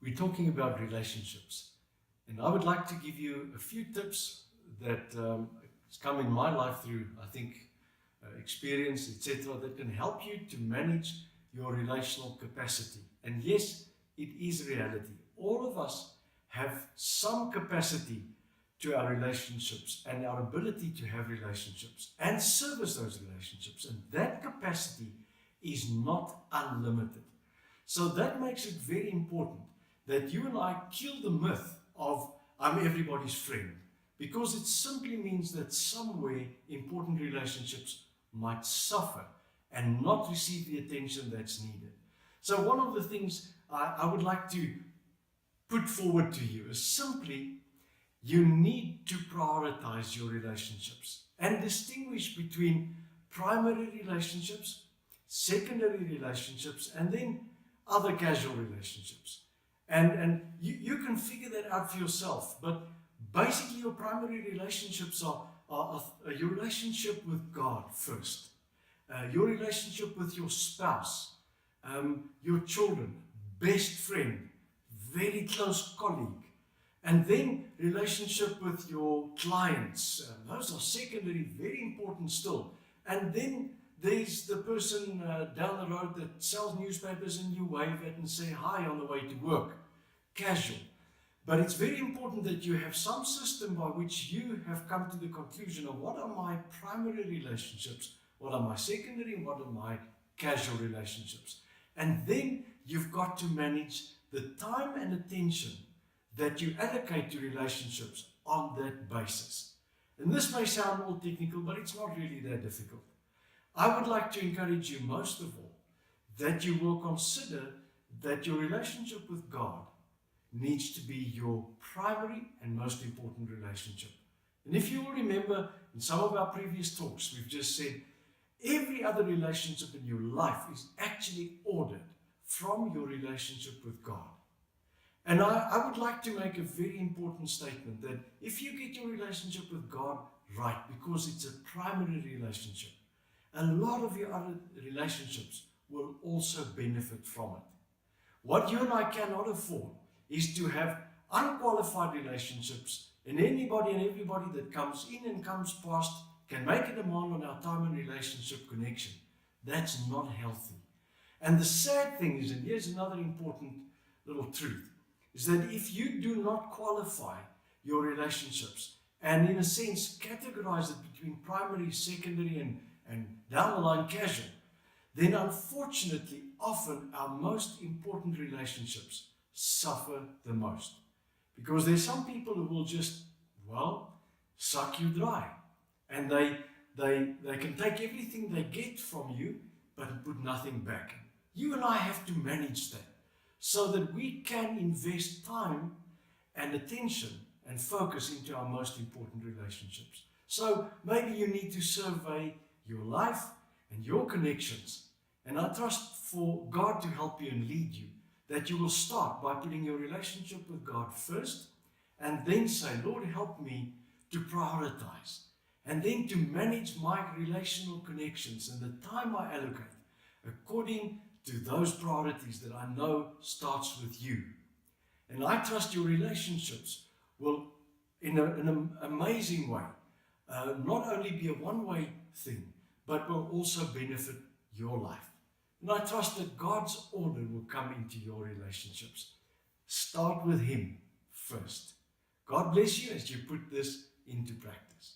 We're talking about relationships, and I would like to give you a few tips that has come in my life through, I think, experience, etc., that can help you to manage your relational capacity. And yes, it is reality. All of us have some capacity to our relationships and our ability to have relationships and service those relationships, and that capacity is not unlimited. So that makes it very important that you and I kill the myth of I'm everybody's friend, because it simply means that somewhere important relationships might suffer and not receive the attention that's needed. So one of the things I would like to put forward to you is simply you need to prioritize your relationships and distinguish between primary relationships, secondary relationships, and then other casual relationships. And you can figure that out for yourself. But basically your primary relationships are your relationship with God first, your relationship with your spouse, your children, best friend, very close colleague, and then relationship with your clients. Those are secondary, very important still. And then there's the person down the road that sells newspapers and you wave at and say hi on the way to work. Casual. But it's very important that you have some system by which you have come to the conclusion of what are my primary relationships, what are my secondary, and what are my casual relationships. And then you've got to manage the time and attention that you allocate to relationships on that basis. And this may sound all technical, but it's not really that difficult. I would like to encourage you most of all that you will consider that your relationship with God needs to be your primary and most important relationship. And if you will remember, in some of our previous talks, we've just said every other relationship in your life is actually ordered from your relationship with God. And I would like to make a very important statement that if you get your relationship with God right, because it's a primary relationship, a lot of your other relationships will also benefit from it. What you and I cannot afford is to have unqualified relationships, and anybody and everybody that comes in and comes past can make a demand on our time and relationship connection. That's not healthy. And the sad thing is, and here's another important little truth, is that if you do not qualify your relationships and in a sense categorize it between primary, secondary, and down the line casual, then unfortunately often our most important relationships suffer the most. Because there's some people who will just, suck you dry. And they can take everything they get from you, but put nothing back. You and I have to manage that so that we can invest time and attention and focus into our most important relationships. So maybe you need to survey your life and your connections. And I trust for God to help you and lead you, that you will start by putting your relationship with God first, and then say, Lord, help me to prioritize, and then to manage my relational connections and the time I allocate according to those priorities that I know starts with you. And I trust your relationships will, in an amazing way, not only be a one-way thing, but will also benefit your life. And I trust that God's order will come into your relationships. Start with Him first. God bless you as you put this into practice.